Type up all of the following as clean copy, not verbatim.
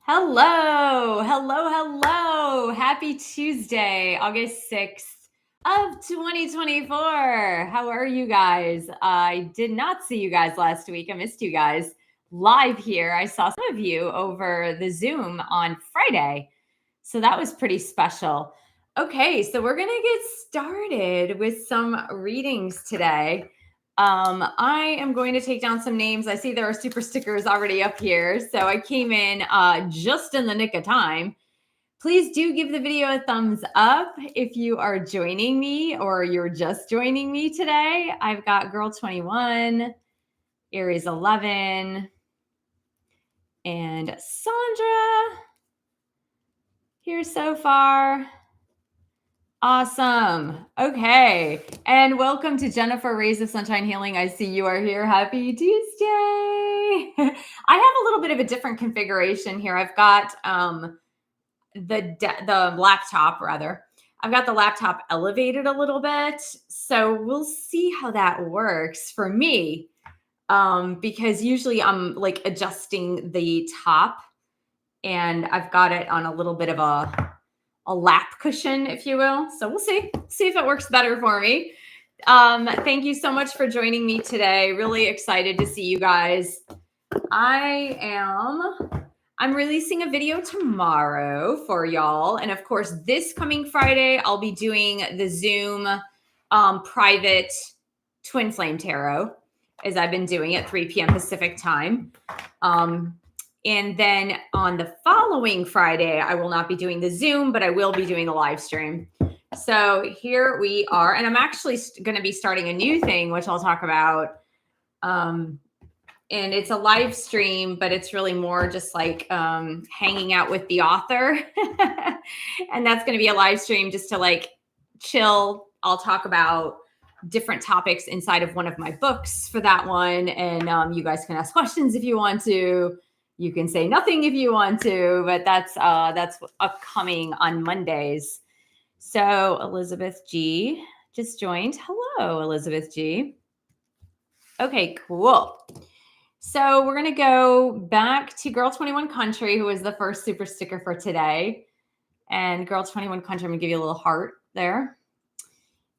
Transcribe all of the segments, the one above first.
Hello, hello, hello. Happy Tuesday, August 6th of 2024. How are you guys? I did not see you guys last week. I missed you guys live here. I saw some of you over the Zoom on Friday. So that was pretty special. Okay, so we're going to get started with some readings today. I am going to take down some names. I see there are super stickers already up here. So I came in just in the nick of time. Please do give the video a thumbs up if you are joining me or you're just joining me today. I've got Girl 21, Aries 11, and Sandra here so far. Awesome. Okay. And welcome to Jennifer Rays of Sunshine Healing. I see you are here. Happy Tuesday. I have a little bit of a different configuration here. I've got the laptop rather. I've got the laptop elevated a little bit. So we'll see how that works for me. Because usually I'm like adjusting the top and I've got it on a little bit of a lap cushion, if you will. So we'll see if it works better for me. Thank you so much for joining me today. Really excited to see you guys. I'm releasing a video tomorrow for y'all. And of course, this coming Friday, I'll be doing the Zoom private Twin Flame Tarot, as I've been doing at 3 p.m. Pacific time. And then on the following Friday, I will not be doing the Zoom, but I will be doing the live stream. So here we are. And I'm actually going to be starting a new thing, which I'll talk about. And it's a live stream, but it's really more just like hanging out with the author. And that's going to be a live stream just to like chill. I'll talk about different topics inside of one of my books for that one. And you guys can ask questions if you want to. You can say nothing if you want to, but that's upcoming on Mondays. So Elizabeth G just joined. Hello, Elizabeth G. Okay, cool. So we're going to go back to Girl 21 Country, who was the first super sticker for today. And Girl 21 Country, I'm going to give you a little heart there.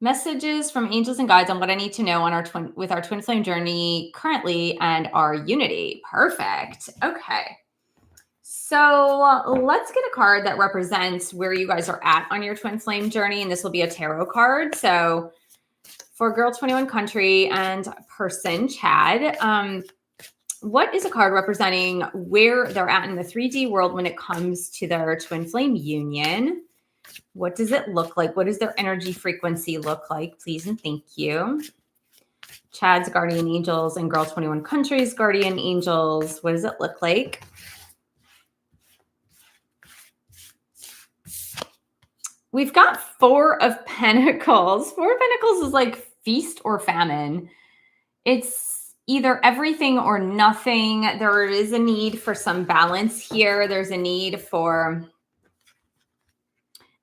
Messages from angels and guides on what I need to know on our twin flame journey currently and our unity. Perfect. Okay. So let's get a card that represents where you guys are at on your twin flame journey. And this will be a tarot card. So for Girl 21 Country and person, Chad, what is a card representing where they're at in the 3D world when it comes to their twin flame union? What does it look like? What does their energy frequency look like? Please and thank you. Chad's guardian angels and Girl 21 Country's guardian angels. What does it look like? We've got 4 of Pentacles. 4 of Pentacles is like feast or famine. It's either everything or nothing. There is a need for some balance here. There's a need for...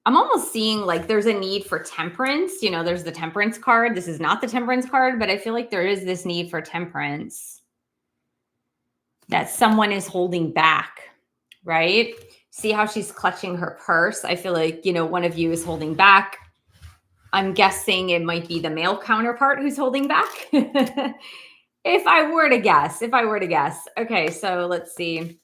I'm almost seeing like there's a need for temperance. You know, there's the temperance card. This is not the temperance card, but I feel like there is this need for temperance that someone is holding back, right? See how she's clutching her purse? I feel like, you know, one of you is holding back. I'm guessing it might be the male counterpart who's holding back. If I were to guess. Okay, so let's see.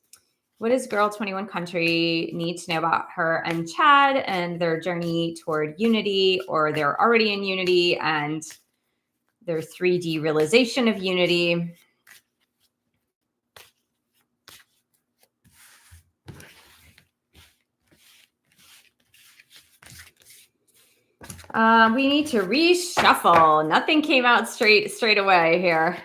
What does Girl 21 Country need to know about her and Chad and their journey toward unity, or they're already in unity and their 3D realization of unity? We need to reshuffle. Nothing came out straight away here.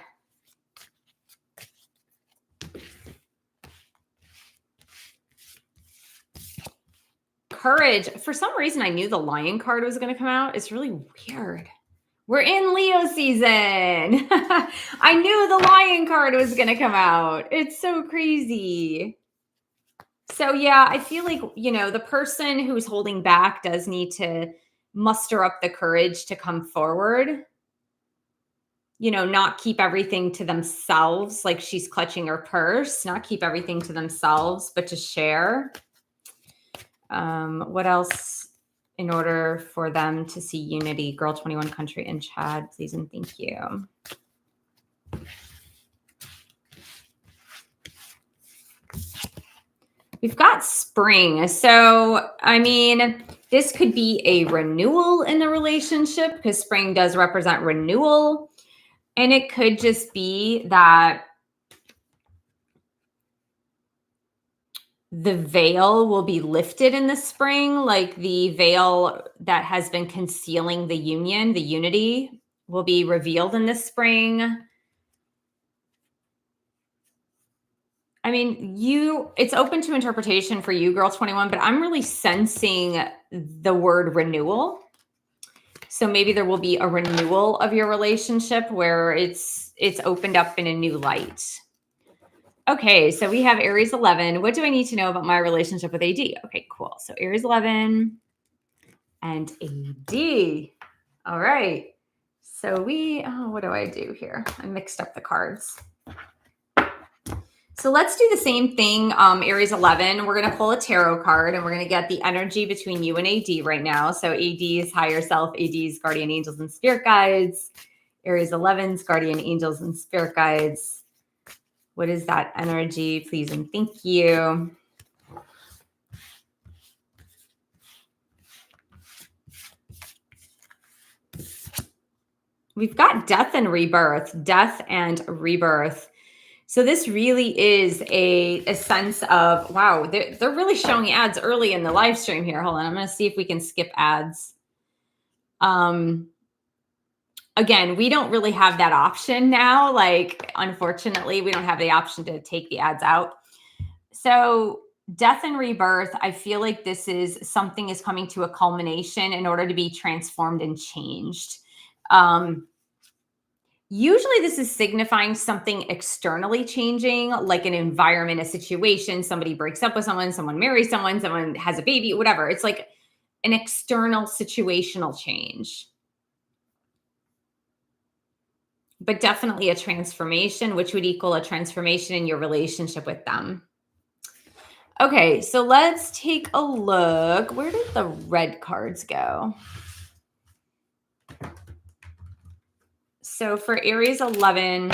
Courage. For some reason, I knew the Lion card was going to come out. It's really weird. We're in Leo season. I knew the Lion card was going to come out. It's so crazy. So yeah, I feel like, you know, the person who's holding back does need to muster up the courage to come forward. not keep everything to themselves, like she's clutching her purse, not keep everything to themselves, but to share. What else in order for them to see unity? Girl 21 country and Chad, please and thank you. We've got spring. So, I mean, this could be a renewal in the relationship because spring does represent renewal. And it could just be that the veil will be lifted in the spring, like the veil that has been concealing the union, the unity will be revealed in the spring. I mean, it's open to interpretation for you, Girl 21, but I'm really sensing the word renewal. So maybe there will be a renewal of your relationship where it's opened up in a new light. Okay, so we have Aries 11. What do I need to know about my relationship with AD? Okay, cool. So Aries 11 and AD. All right. So what do I do here? I mixed up the cards. So let's do the same thing, Aries 11. We're going to pull a tarot card and we're going to get the energy between you and AD right now. So AD's higher self, AD's guardian angels and spirit guides, Aries 11's guardian angels and spirit guides. What is that energy? Please and thank you. We've got death and rebirth, death and rebirth. So this really is a sense of, wow, they're really showing ads early in the live stream here. Hold on, I'm going to see if we can skip ads. Again, we don't really have that option now. Like, unfortunately, we don't have the option to take the ads out. So death and rebirth, I feel like this is something is coming to a culmination in order to be transformed and changed. Usually this is signifying something externally changing, like an environment, a situation, somebody breaks up with someone marries someone has a baby, whatever. It's like an external situational change. But definitely a transformation, which would equal a transformation in your relationship with them. Okay, so let's take a look. Where did the red cards go? So for Aries 11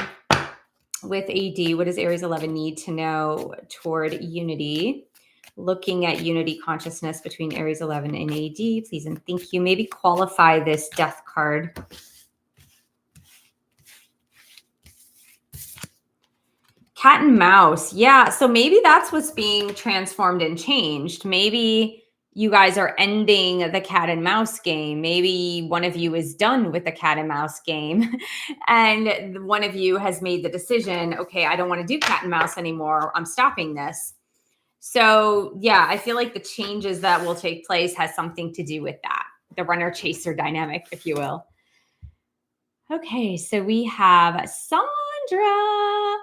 with AD, what does Aries 11 need to know toward unity? Looking at unity consciousness between Aries 11 and AD, please and thank you. Maybe qualify this death card. Cat and mouse. Yeah, so maybe that's what's being transformed and changed. Maybe you guys are ending the cat and mouse game. Maybe one of you is done with the cat and mouse game and one of you has made the decision, okay, I don't want to do cat and mouse anymore. I'm stopping this. So yeah, I feel like the changes that will take place has something to do with that. The runner chaser dynamic, if you will. Okay, so we have Sandra.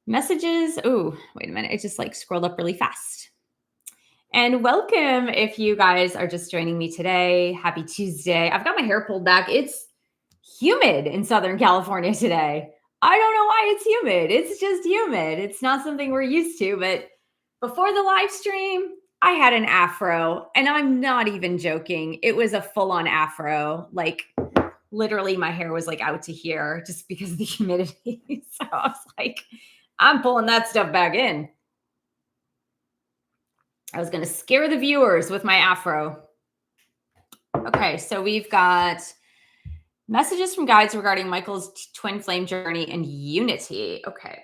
Messages. Oh, wait a minute. It just like scrolled up really fast. And welcome if you guys are just joining me today. Happy Tuesday. I've got my hair pulled back. It's humid in Southern California today. I don't know why it's humid. It's just humid. It's not something we're used to. But before the live stream, I had an afro and I'm not even joking. It was a full-on afro. Like literally my hair was like out to here just because of the humidity. So I was like, I'm pulling that stuff back in. I was going to scare the viewers with my afro. Okay, so we've got messages from guides regarding Michael's twin flame journey and unity. Okay.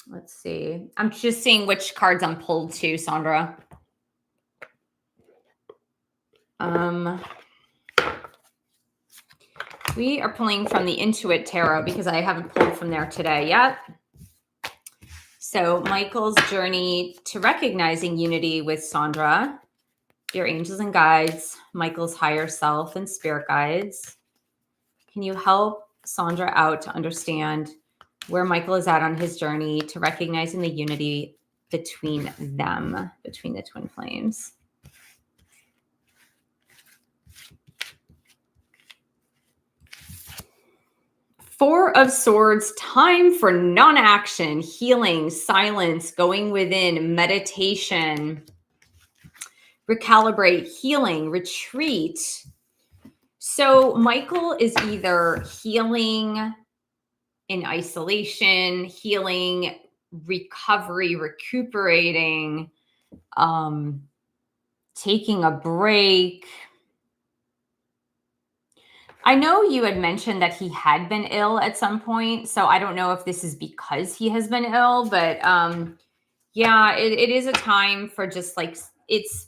Let's see. I'm just seeing which cards I'm pulled to, Sandra. We are pulling from the Intuit Tarot because I haven't pulled from there today yet. So Michael's journey to recognizing unity with Sandra, your angels and guides, Michael's higher self and spirit guides. Can you help Sandra out to understand where Michael is at on his journey to recognizing the unity between them, between the twin flames? Four of Swords, time for non-action, healing, silence, going within, meditation, recalibrate, healing, retreat. So Michael is either healing in isolation, healing, recovery, recuperating, taking a break. I know you had mentioned that he had been ill at some point, so I don't know if this is because he has been ill, but yeah, it is a time for just like, it's,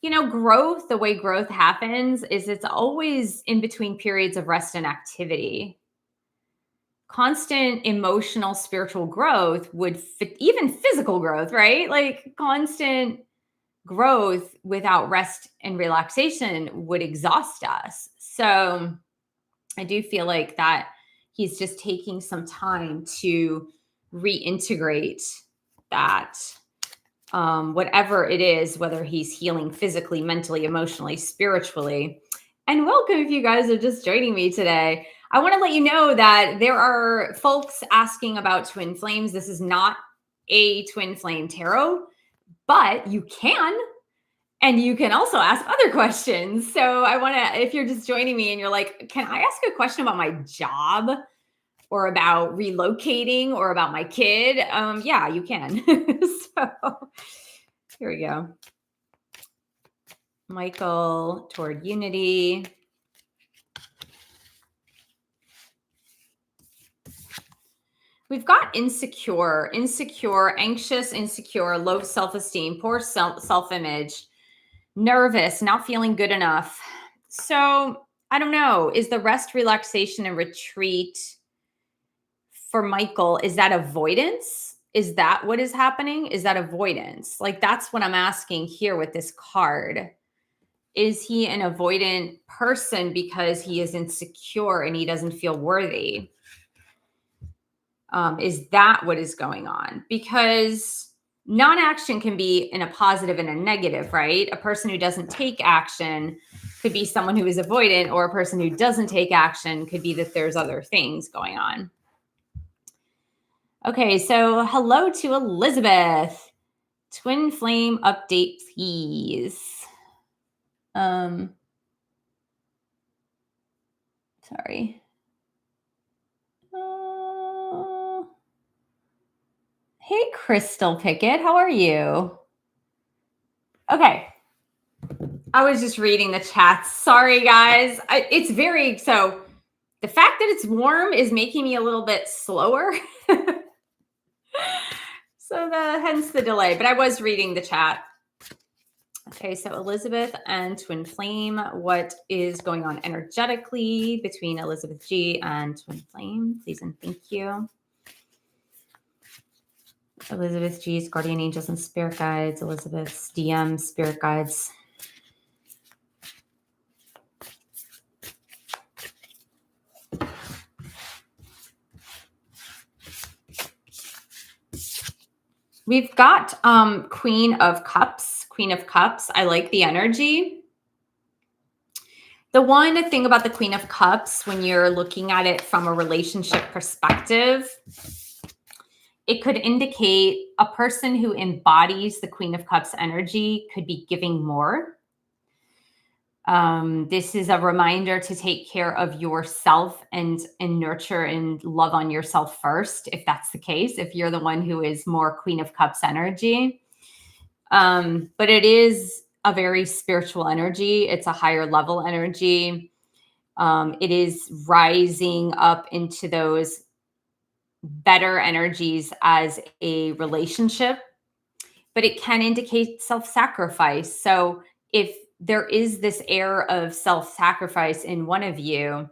growth. The way growth happens is it's always in between periods of rest and activity. Constant emotional, spiritual growth would even physical growth, right? Like constant growth without rest and relaxation would exhaust us. So I do feel like that he's just taking some time to reintegrate that, whatever it is, whether he's healing physically, mentally, emotionally, spiritually. And welcome if you guys are just joining me today. I want to let you know that there are folks asking about twin flames. This is not a twin flame tarot, but you can. And you can also ask other questions. So I want to, if you're just joining me and you're like, can I ask a question about my job or about relocating or about my kid? Yeah, you can. So here we go. Michael toward unity. We've got insecure, anxious, insecure, low self-esteem, poor self-image, nervous, not feeling good enough. So I don't know. Is the rest, relaxation, and retreat for Michael, is that avoidance? Is that what is happening? Is that avoidance? Like, that's what I'm asking here with this card. Is he an avoidant person because he is insecure and he doesn't feel worthy? Is that what is going on? Because non-action can be in a positive and a negative, right? A person who doesn't take action could be someone who is avoidant, or a person who doesn't take action could be that there's other things going on. Okay, so hello to Elizabeth. Twin flame update, please. Sorry. Hey, Crystal Pickett, how are you? Okay. I was just reading the chats. Sorry, guys. So the fact that it's warm is making me a little bit slower. So hence the delay, but I was reading the chat. Okay, so Elizabeth and Twin Flame, what is going on energetically between Elizabeth G and Twin Flame? Please and thank you. Elizabeth G's guardian angels and spirit guides, Elizabeth's DM spirit guides. We've got Queen of Cups. Queen of Cups. I like the energy. The one thing about the Queen of Cups, when you're looking at it from a relationship perspective, it could indicate a person who embodies the Queen of Cups energy could be giving more. This is a reminder to take care of yourself and nurture and love on yourself first, if that's the case, if you're the one who is more Queen of Cups energy. But it is a very spiritual energy. It's a higher level energy. It is rising up into those better energies as a relationship, but it can indicate self-sacrifice. So if there is this air of self-sacrifice in one of you,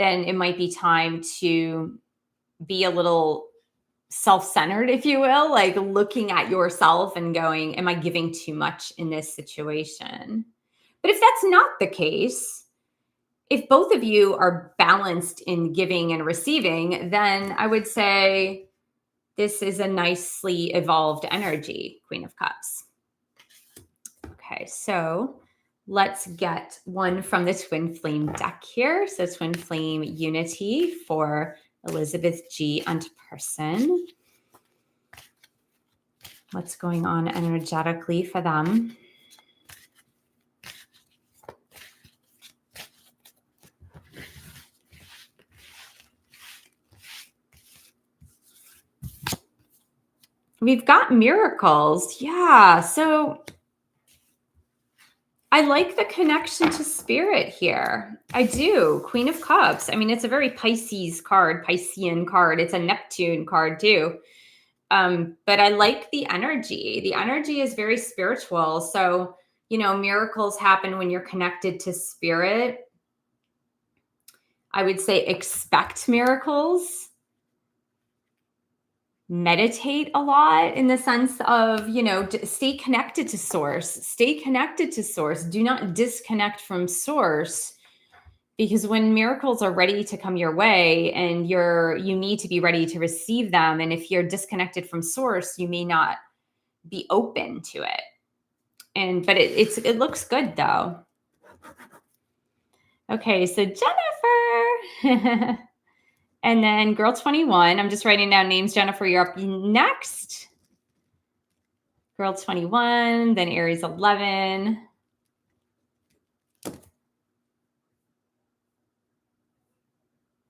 then it might be time to be a little self-centered, if you will, like looking at yourself and going, am I giving too much in this situation? But if that's not the case, if both of you are balanced in giving and receiving, then I would say this is a nicely evolved energy, Queen of Cups. Okay, so Let's get one from the Twin Flame deck here. So Twin Flame Unity for Elizabeth G. and person. What's going on energetically for them? We've got miracles. Yeah. So I like the connection to spirit here. I do. Queen of Cups. I mean, it's a very Pisces card, Piscean card. It's a Neptune card too. But I like the energy. The energy is very spiritual. So, you know, miracles happen when you're connected to spirit. I would say expect miracles. Meditate a lot in the sense of, you know, stay connected to source. Stay connected to source. Do not disconnect from source. Because when miracles are ready to come your way and you need to be ready to receive them. And if you're disconnected from source, you may not be open to it. But it looks good though. Okay, so Jennifer. And then girl 21. I'm just writing down names. Jennifer, you're up next. Girl 21, then Aries 11.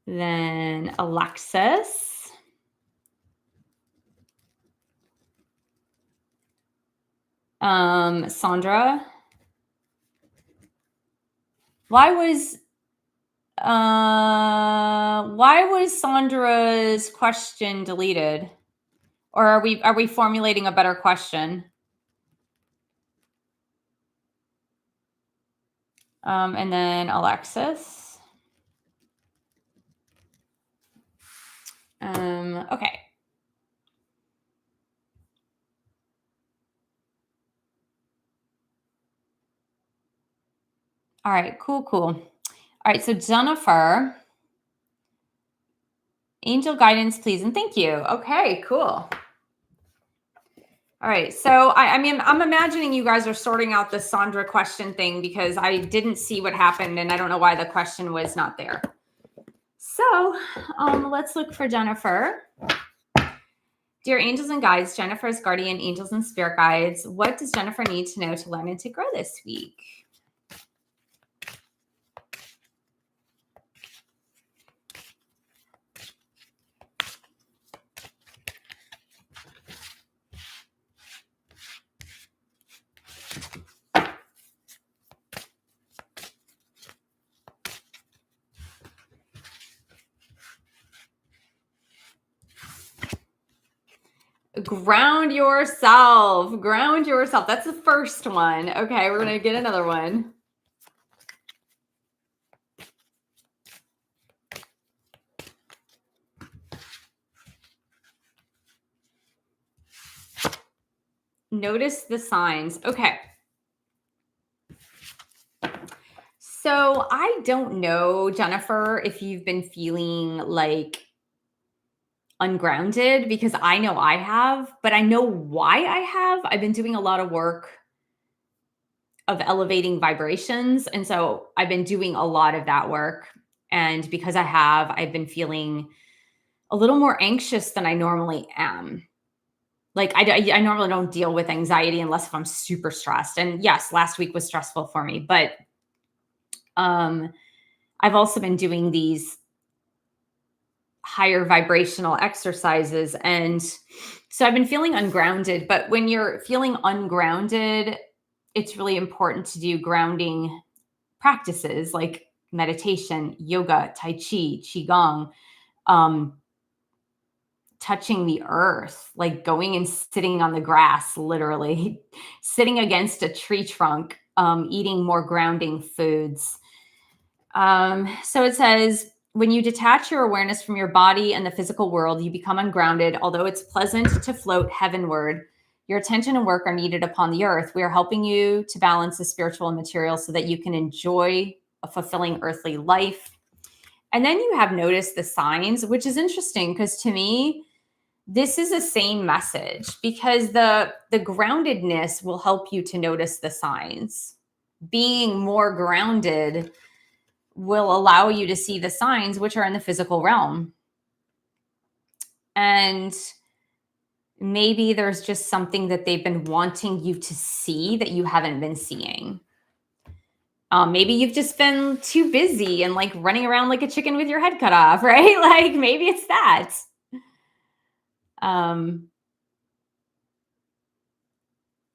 Then Alexis. Sandra. Why was Sandra's question deleted? Or are we formulating a better question? And then Alexis. Okay. All right, cool. All right, so Jennifer, angel guidance, please, and thank you. Okay, cool. All right, so I mean, I'm imagining you guys are sorting out the Sandra question thing because I didn't see what happened and I don't know why the question was not there. So let's look for Jennifer. Dear angels and guides, Jennifer's guardian angels and spirit guides, what does Jennifer need to know to learn and to grow this week? Ground yourself. Ground yourself. That's the first one. Okay, we're going to get another one. Notice the signs. Okay. So I don't know, Jennifer, if you've been feeling like ungrounded, because I know I have, but I know why I have. I've been doing a lot of work of elevating vibrations. And so I've been doing a lot of that work. And because I've been feeling a little more anxious than I normally am. Like I normally don't deal with anxiety unless if I'm super stressed. And yes, last week was stressful for me, but I've also been doing these higher vibrational exercises. And so I've been feeling ungrounded, but when you're feeling ungrounded, it's really important to do grounding practices like meditation, yoga, tai chi, qigong, touching the earth, like going and sitting on the grass, literally sitting against a tree trunk, eating more grounding foods. So it says, when you detach your awareness from your body and the physical world, you become ungrounded. Although it's pleasant to float heavenward, your attention and work are needed upon the earth. We are helping you to balance the spiritual and material so that you can enjoy a fulfilling earthly life. And then you have noticed the signs, which is interesting because to me, this is the same message because the groundedness will help you to notice the signs. being more grounded will allow you to see the signs which are in the physical realm. And maybe there's just something that they've been wanting you to see that you haven't been seeing. Maybe you've just been too busy and like running around like a chicken with your head cut off, right? Like maybe it's that.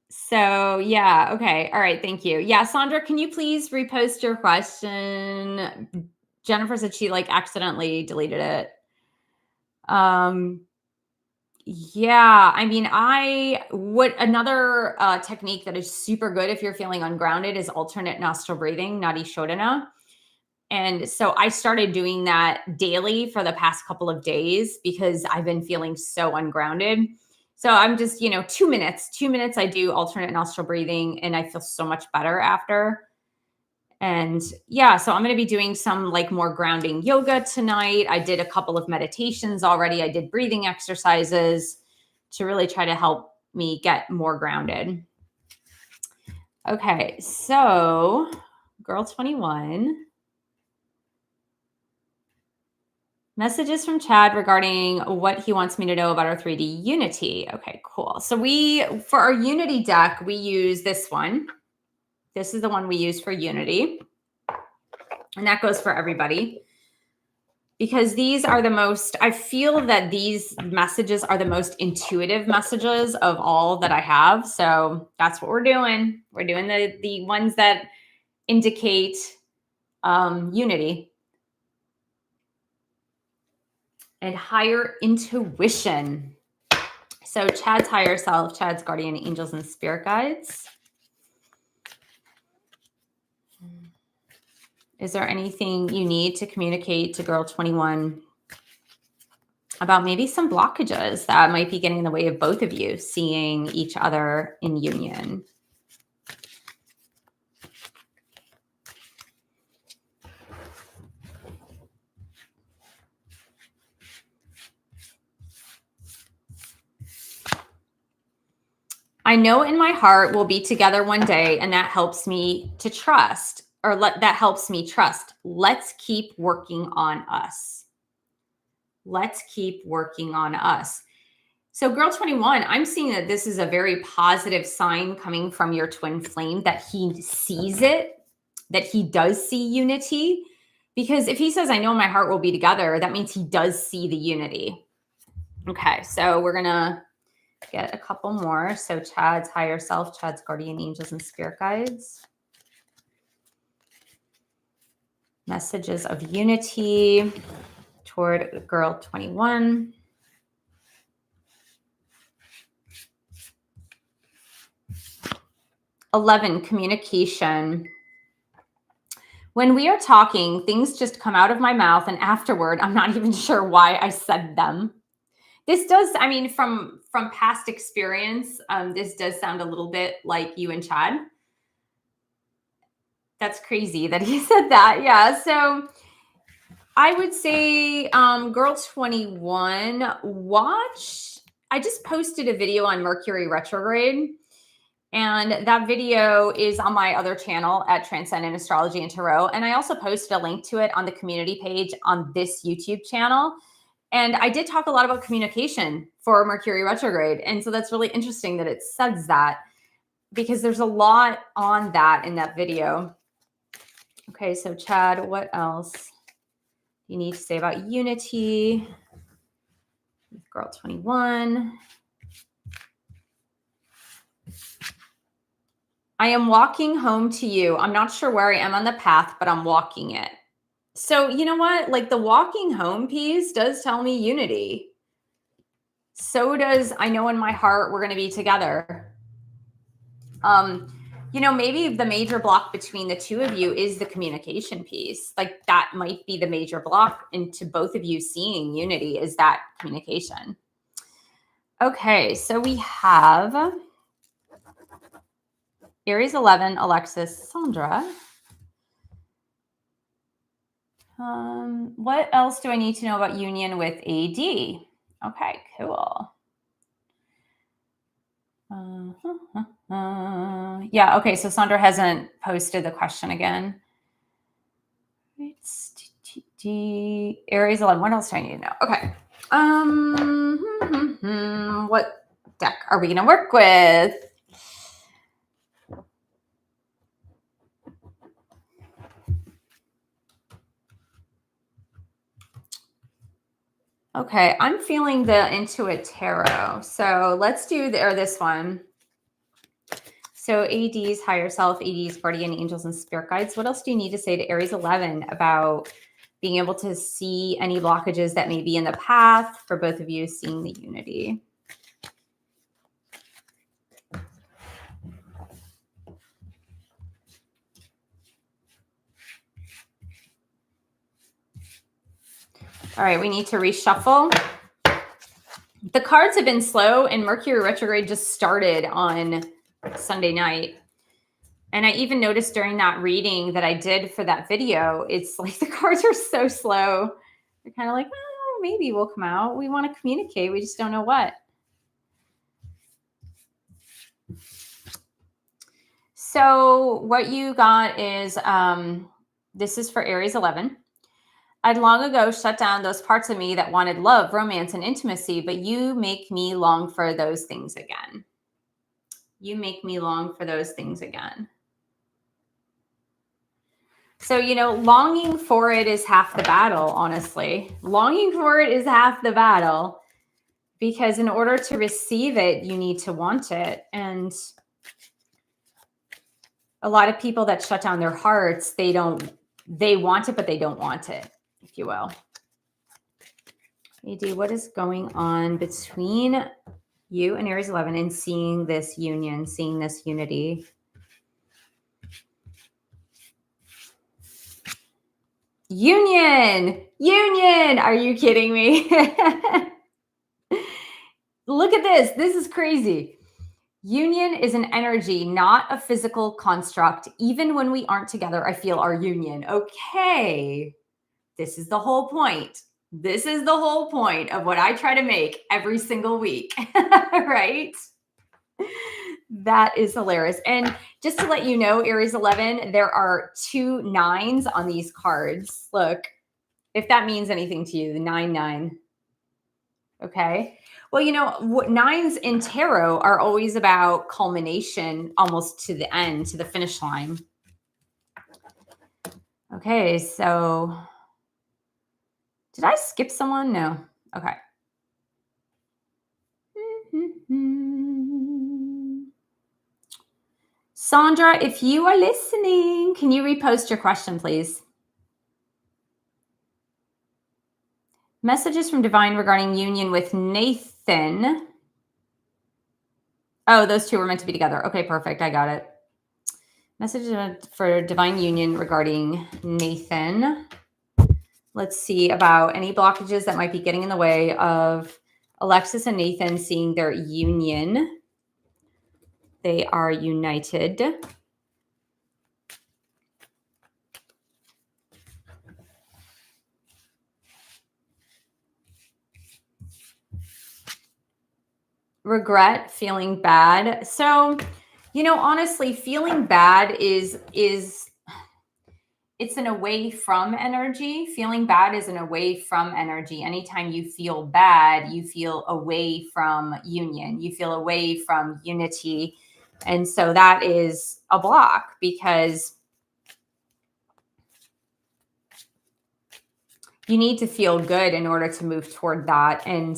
So yeah, okay. All right, thank you. Yeah, Sandra, can you please repost your question? Jennifer said she like accidentally deleted it. Yeah, I mean, another technique that is super good if you're feeling ungrounded is alternate nostril breathing, Nadi Shodhana. And so I started doing that daily for the past couple of days because I've been feeling so ungrounded. So I'm just, 2 minutes, I do alternate nostril breathing and I feel so much better after. And yeah, so I'm going to be doing some like more grounding yoga tonight. I did a couple of meditations already. I did breathing exercises to really try to help me get more grounded. Okay, so Girl 21. Messages from Chad regarding what he wants me to know about our 3D Unity. Okay, cool. So for our Unity deck, we use this one. This is the one we use for Unity. And that goes for everybody. Because I feel that these messages are the most intuitive messages of all that I have. So that's what we're doing. We're doing the ones that indicate unity and higher intuition. So Chad's higher self, Chad's guardian angels and spirit guides. Is there anything you need to communicate to Girl 21 about maybe some blockages that might be getting in the way of both of you seeing each other in union? I know in my heart we'll be together one day, and that helps me to trust, that helps me trust. Let's keep working on us. Let's keep working on us. So Girl 21, I'm seeing that this is a very positive sign coming from your twin flame, that he sees it, that he does see unity. Because if he says, I know in my heart we'll be together, that means he does see the unity. Okay, so we're going to get a couple more. So Chad's higher self, Chad's guardian angels and spirit guides. Messages of unity toward Girl 21. #11, communication. When we are talking, things just come out of my mouth, and afterward, I'm not even sure why I said them. This does, I mean, from past experience, this does sound a little bit like you and Chad. That's crazy that he said that. Yeah. So I would say, Girl 21, I just posted a video on Mercury retrograde. And that video is on my other channel at Transcendent Astrology and Tarot. And I also posted a link to it on the community page on this YouTube channel. And I did talk a lot about communication for Mercury retrograde. And so that's really interesting that it says that, because there's a lot on that in that video. Okay, so Chad, what else do you need to say about unity? Girl 21. I am walking home to you. I'm not sure where I am on the path, but I'm walking it. So you know what? Like the walking home piece does tell me unity. So does I know in my heart we're going to be together. Maybe the major block between the two of you is the communication piece. Like that might be the major block into both of you seeing unity, is that communication. Okay, so we have Aries 11, Alexis, Sandra. What else do I need to know about union with AD? Okay, cool. Yeah, okay, so Sandra hasn't posted the question again. It's Aries 11. What else do I need to know? Okay. What deck are we going to work with? Okay, I'm feeling the Intuit Tarot. So let's do this one. So ADs, higher self, ADs, guardian angels, and spirit guides. What else do you need to say to Aries 11 about being able to see any blockages that may be in the path for both of you, seeing the unity? All right, we need to reshuffle. The cards have been slow, and Mercury retrograde just started on Sunday night. And I even noticed during that reading that I did for that video, it's like the cards are so slow. They're kind of like, oh, maybe we'll come out. We want to communicate. We just don't know what. So what you got is, this is for Aries 11. I'd long ago shut down those parts of me that wanted love, romance, and intimacy, but you make me long for those things again. You make me long for those things again. So, longing for it is half the battle, honestly. Longing for it is half the battle, because in order to receive it, you need to want it. And a lot of people that shut down their hearts, they want it, but they don't want it, if you will. AD, what is going on between you and Aries 11 and seeing this union, seeing this unity? Union! Are you kidding me? Look at this. This is crazy. Union is an energy, not a physical construct. Even when we aren't together, I feel our union. Okay. This is the whole point. This is the whole point of what I try to make every single week, right? That is hilarious. And just to let you know, Aries 11, there are 2 9s on these cards. Look, if that means anything to you, the 9-9. Okay. Well, 9s in tarot are always about culmination, almost to the end, to the finish line. Okay. So did I skip someone? No. Okay. Sandra, if you are listening, can you repost your question, please? Messages from Divine regarding union with Nathan. Oh, those 2 were meant to be together. Okay, perfect. I got it. Messages for Divine union regarding Nathan. Let's see about any blockages that might be getting in the way of Alexis and Nathan seeing their union. They are united. Regret, feeling bad. So, honestly, feeling bad is it's an away from energy. Feeling bad is an away from energy. Anytime you feel bad, you feel away from union. You feel away from unity. And so that is a block, because you need to feel good in order to move toward that. And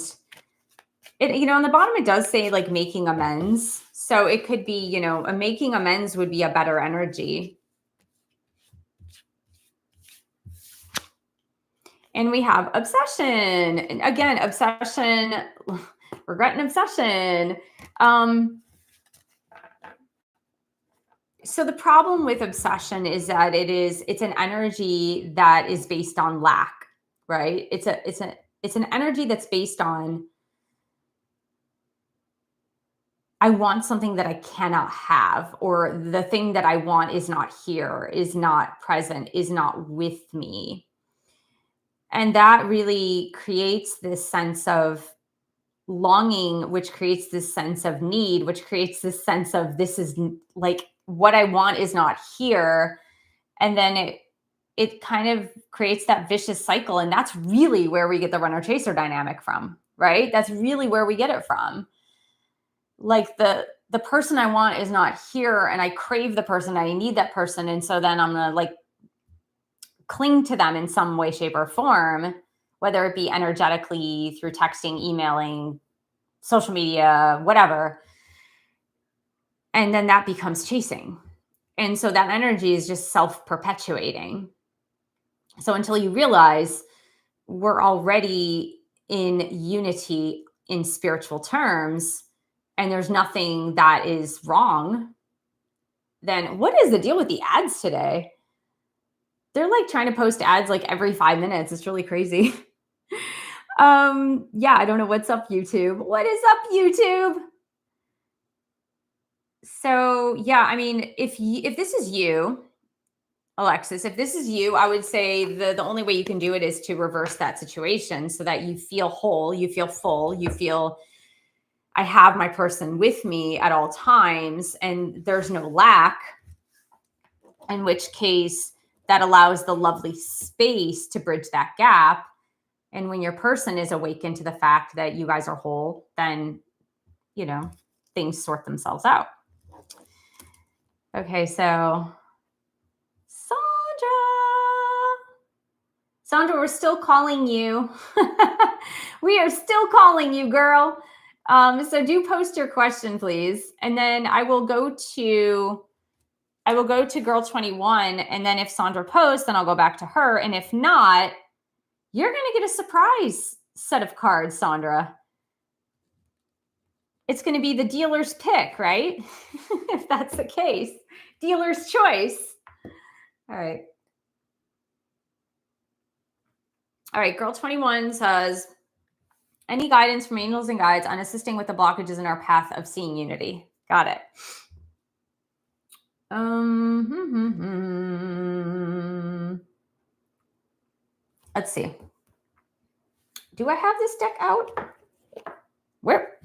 it, on the bottom, it does say like making amends. So it could be, a making amends would be a better energy. And we have obsession. And again, obsession, regret and obsession. So the problem with obsession is that it's an energy that is based on lack, right? It's an energy that's based on, I want something that I cannot have, or the thing that I want is not here, is not present, is not with me. And that really creates this sense of longing, which creates this sense of need, which creates this sense of this is like what I want is not here. And then it kind of creates that vicious cycle. And that's really where we get the runner chaser dynamic from, right? That's really where we get it from. Like the person I want is not here, and I crave the person, I need that person. And so then I'm gonna like cling to them in some way, shape, or form, whether it be energetically through texting, emailing, social media, whatever. And then that becomes chasing. And so that energy is just self-perpetuating. So until you realize we're already in unity in spiritual terms, and there's nothing that is wrong, then what is the deal with the ads today? They're like trying to post ads like every 5 minutes. It's really crazy. Yeah, I don't know what's up, YouTube. What is up, YouTube? So yeah, I mean, if this is you, Alexis, if this is you, I would say the only way you can do it is to reverse that situation so that you feel whole, you feel full, you feel I have my person with me at all times and there's no lack, in which case that allows the lovely space to bridge that gap. And when your person is awakened to the fact that you guys are whole, then, you know, things sort themselves out. Okay, so Sandra, we're still calling you. We are still calling you, girl. So do post your question, please. And then I will go to girl 21. And then if Sandra posts, then I'll go back to her. And if not, you're going to get a surprise set of cards, Sandra. It's going to be the dealer's pick, right? If that's the case, dealer's choice. All right. All right. Girl 21 says, any guidance from angels and guides on assisting with the blockages in our path of seeing unity? Got it. Let's see. Do I have this deck out? Where?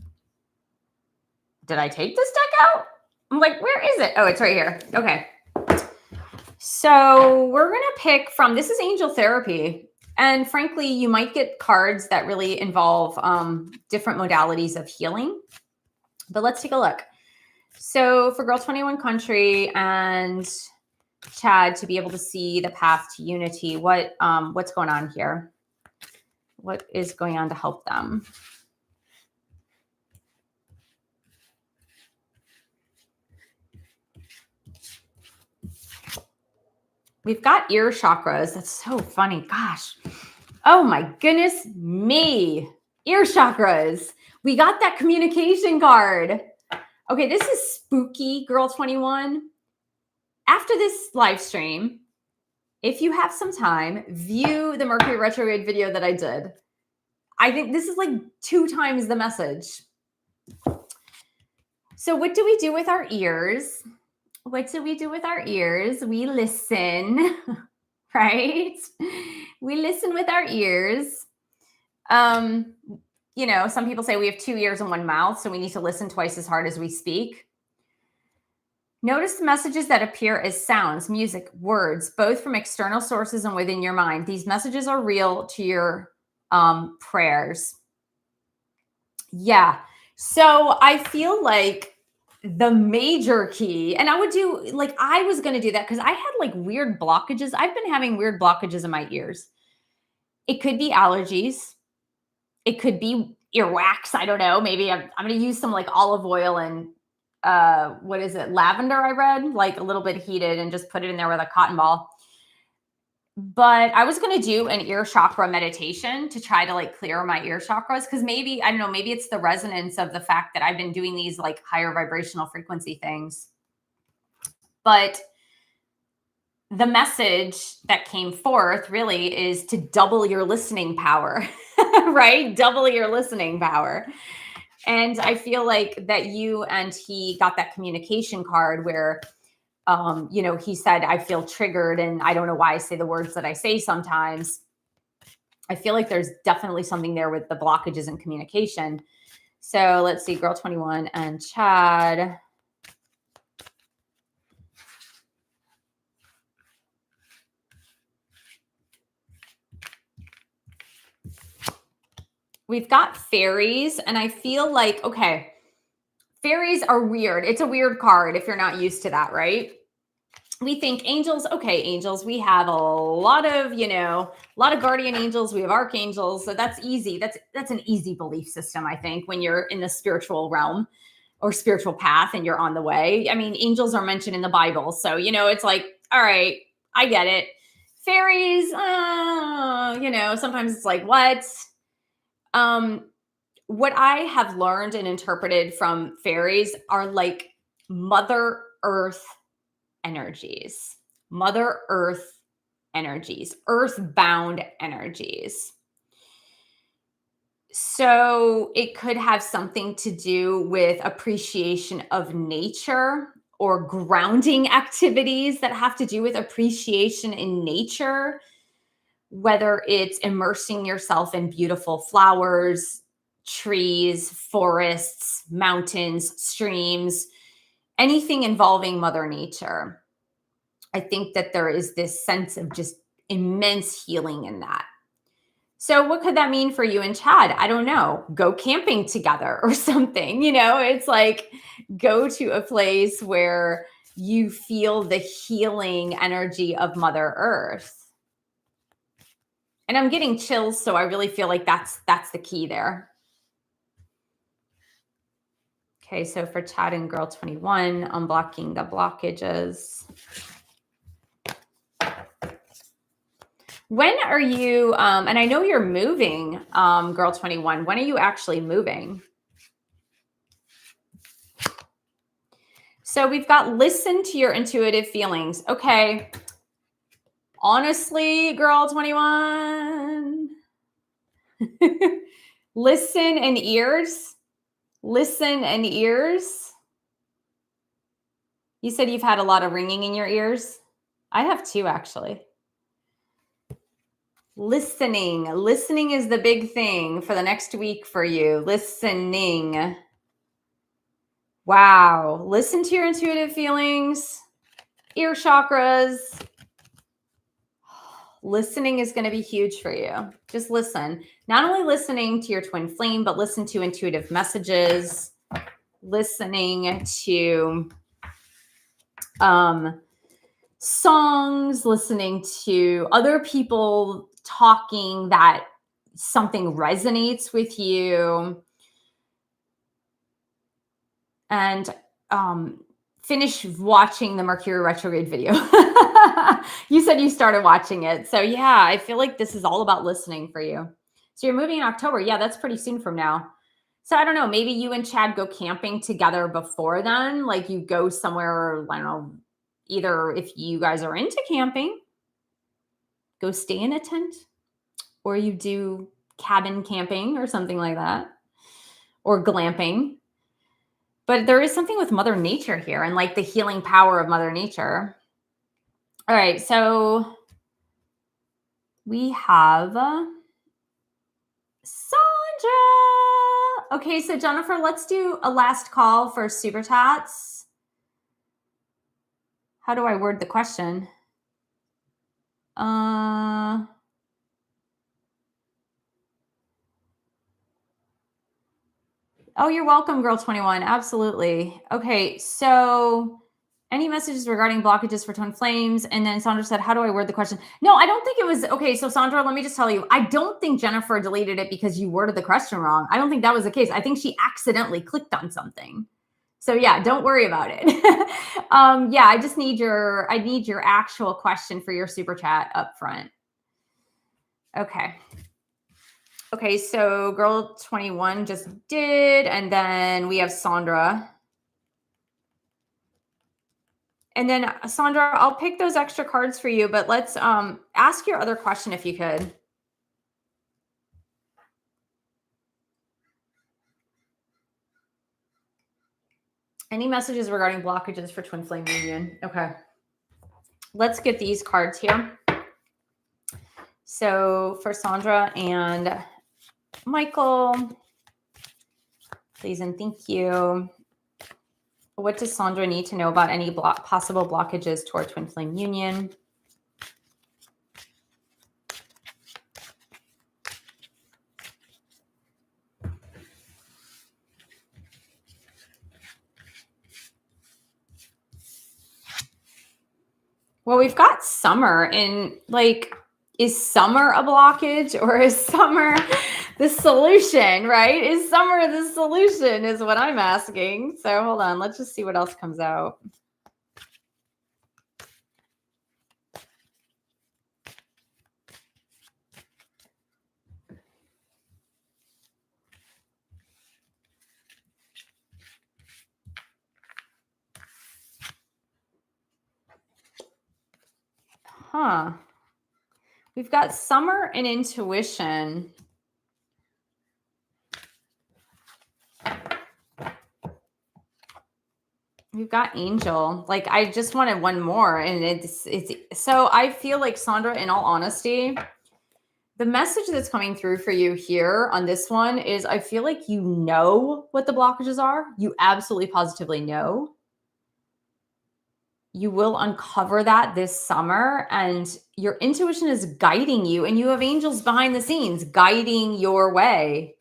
Did I take this deck out? I'm like, where is it? Oh, it's right here. Okay. So we're going to pick from, this is Angel Therapy. And frankly, you might get cards that really involve different modalities of healing. But let's take a look. So for Girl 21 Country and Chad to be able to see the path to unity, what's going on here? What is going on to help them? We've got ear chakras. That's so funny. Gosh. Oh my goodness me. Ear chakras. We got that communication card. Okay, this is spooky, Girl 21. After this live stream, if you have some time, view the Mercury retrograde video that I did. I think this is like 2 times the message. So what do we do with our ears? What do we do with our ears? We listen, right? We listen with our ears. You know, some people say we have 2 ears and 1 mouth, so we need to listen twice as hard as we speak. Notice the messages that appear as sounds, music, words, both from external sources and within your mind. These messages are real to your prayers. Yeah. So I feel like the major key, and I would do, like, I was going to do that because I had like weird blockages. I've been having weird blockages in my ears. It could be allergies. It could be earwax. I don't know. Maybe I'm going to use some like olive oil and what is it? Lavender, I read, like a little bit heated, and just put it in there with a cotton ball. But I was going to do an ear chakra meditation to try to like clear my ear chakras. Because maybe, I don't know, maybe it's the resonance of the fact that I've been doing these like higher vibrational frequency things. But the message that came forth really is to double your listening power, right? Double your listening power. And I feel like that you and he got that communication card where, you know, he said, I feel triggered and I don't know why I say the words that I say sometimes. I feel like there's definitely something there with the blockages in communication. So let's see, girl 21 and Chad. We've got fairies, and I feel like, okay, fairies are weird. It's a weird card if you're not used to that, right? We think angels, okay, angels, we have a lot of, a lot of guardian angels, we have archangels, so that's easy. That's an easy belief system, I think, when you're in the spiritual realm or spiritual path and you're on the way. I mean, angels are mentioned in the Bible, so it's like, all right, I get it. Fairies, sometimes it's like, what I have learned and interpreted from fairies are like Mother Earth energies, Mother Earth energies, earthbound energies. So it could have something to do with appreciation of nature or grounding activities that have to do with appreciation in nature, whether it's immersing yourself in beautiful flowers, trees, forests, mountains, streams, anything involving Mother Nature. I think that there is this sense of just immense healing in that. So what could that mean for you and Chad? I don't know. Go camping together or something. It's like go to a place where you feel the healing energy of Mother Earth. And I'm getting chills, so I really feel like that's the key there. Okay, so for Chad and girl 21, unblocking the blockages. When are you, and I know you're moving, girl 21, when are you actually moving? So we've got listen to your intuitive feelings. Okay. Honestly, girl 21, listen and ears. Listen and ears. You said you've had a lot of ringing in your ears. I have too, actually. Listening is the big thing for the next week for you. Listening. Wow. Listen to your intuitive feelings, ear chakras. Listening is going to be huge for you. Just listen. Not only listening to your twin flame, but listen to intuitive messages, listening to songs, listening to other people talking that something resonates with you, and finish watching the Mercury retrograde video. You said you started watching it. So yeah, I feel like this is all about listening for you. So you're moving in October. Yeah, that's pretty soon from now. So I don't know, maybe you and Chad go camping together before then. Like you go somewhere, I don't know, either if you guys are into camping, go stay in a tent, or you do cabin camping or something like that, or glamping. But there is something with Mother Nature here and like the healing power of Mother Nature. All right, so we have Sandra. Okay, so Jennifer, let's do a last call for Super Chats. How do I word the question? Oh, you're welcome, girl 21. Absolutely. Okay, so any messages regarding blockages for twin flames? And then Sandra said, how do I word the question? No, I don't think it was. Okay, so Sandra, let me just tell you, I don't think Jennifer deleted it because you worded the question wrong. I don't think that was the case. I think she accidentally clicked on something. So yeah, don't worry about it. Yeah, I just need your actual question for your super chat up front. Okay. Okay, so girl 21 just did, and then we have Sandra. And then Sandra, I'll pick those extra cards for you, but let's ask your other question if you could. Any messages regarding blockages for twin flame union? Okay. Let's get these cards here. So for Sandra and Michael, please and thank you. What does Sandra need to know about any possible blockages toward twin flame union? Well, we've got summer in, like, is summer a blockage or is summer the solution, right? Is summer the solution is what I'm asking. So hold on, let's just see what else comes out. Huh. We've got summer and intuition. We've got angel. Like, I just wanted one more, and it's so I feel like, Sandra, in all honesty, the message that's coming through for you here on this one is, I feel like you know what the blockages are. You absolutely positively know. You will uncover that this summer, and your intuition is guiding you, and you have angels behind the scenes guiding your way,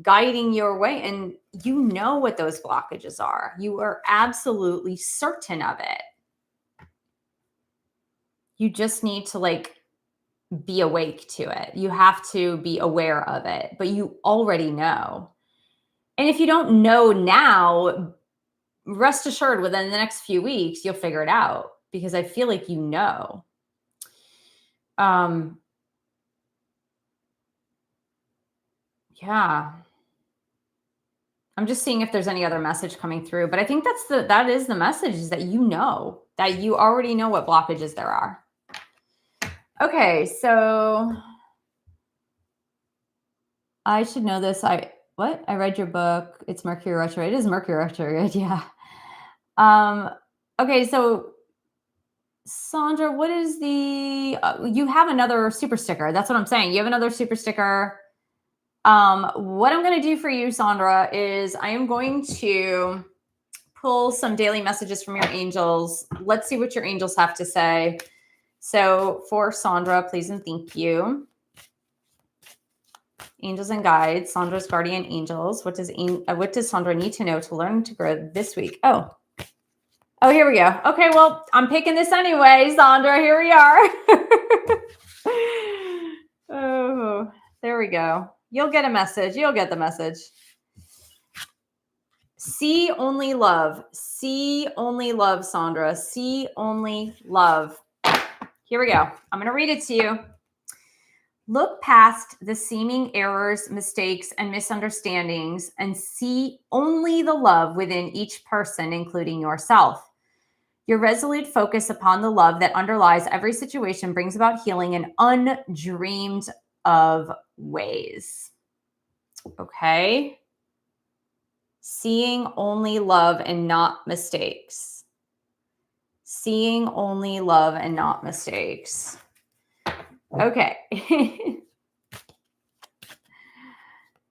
and you know what those blockages are. You are absolutely certain of it. You just need to, like, be awake to it. You have to be aware of it, but you already know. And if you don't know now, rest assured within the next few weeks, you'll figure it out, because I feel like you know. Yeah. I'm just seeing if there's any other message coming through, but I think that is the message, is that you know, that you already know what blockages there are. Okay, so I should know this. I read your book. It's Mercury retrograde. It is Mercury retrograde. Yeah. Okay, so Sandra, what is the, you have another super sticker. That's what I'm saying. You have another super sticker. What I'm going to do for you, Sandra, is I am going to pull some daily messages from your angels. Let's see what your angels have to say. So for Sandra, please and thank you. Angels and guides, Sandra's guardian angels. What does Sandra need to know to learn to grow this week? Oh, here we go. Okay, well, I'm picking this anyway, Sandra. Here we are. Oh, there we go. You'll get a message. You'll get the message. See only love. See only love, Sandra. See only love. Here we go. I'm going to read it to you. Look past the seeming errors, mistakes, and misunderstandings and see only the love within each person, including yourself. Your resolute focus upon the love that underlies every situation brings about healing in undreamed of ways. Okay? Seeing only love and not mistakes. Seeing only love and not mistakes. Okay. Here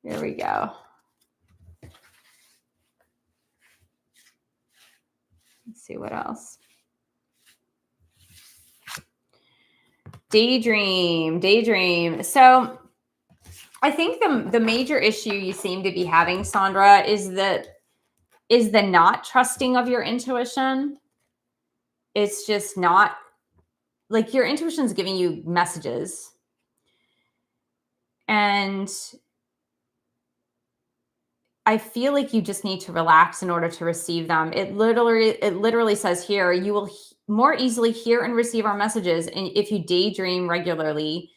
we go. Let's see what else. Daydream. So I think the major issue you seem to be having, Sandra, is the not trusting of your intuition. It's just not, like, your intuition is giving you messages, and I feel like you just need to relax in order to receive them. It literally says here, you will more easily hear and receive our messages, and if you daydream regularly.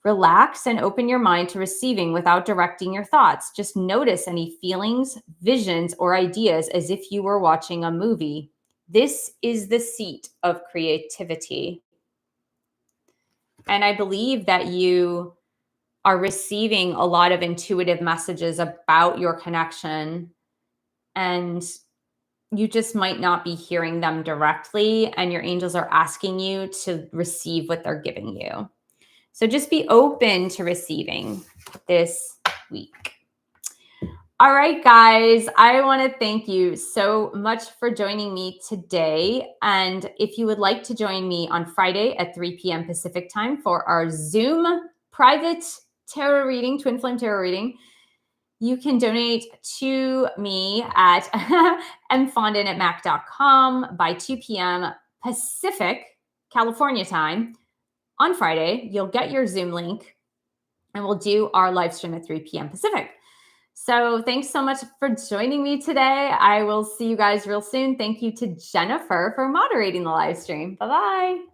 Relax and open your mind to receiving without directing your thoughts. Just notice any feelings, visions, or ideas as if you were watching a movie. This is the seat of creativity. And I believe that you are receiving a lot of intuitive messages about your connection, and you just might not be hearing them directly, and your angels are asking you to receive what they're giving you. So just be open to receiving this week. All right, guys, I want to thank you so much for joining me today. And if you would like to join me on Friday at 3 p.m. Pacific time for our Zoom private tarot reading, twin flame tarot reading, you can donate to me at mfondin@mac.com by 2 p.m. Pacific, California time on Friday. You'll get your Zoom link and we'll do our live stream at 3 p.m. Pacific. So thanks so much for joining me today. I will see you guys real soon. Thank you to Jennifer for moderating the live stream. Bye-bye.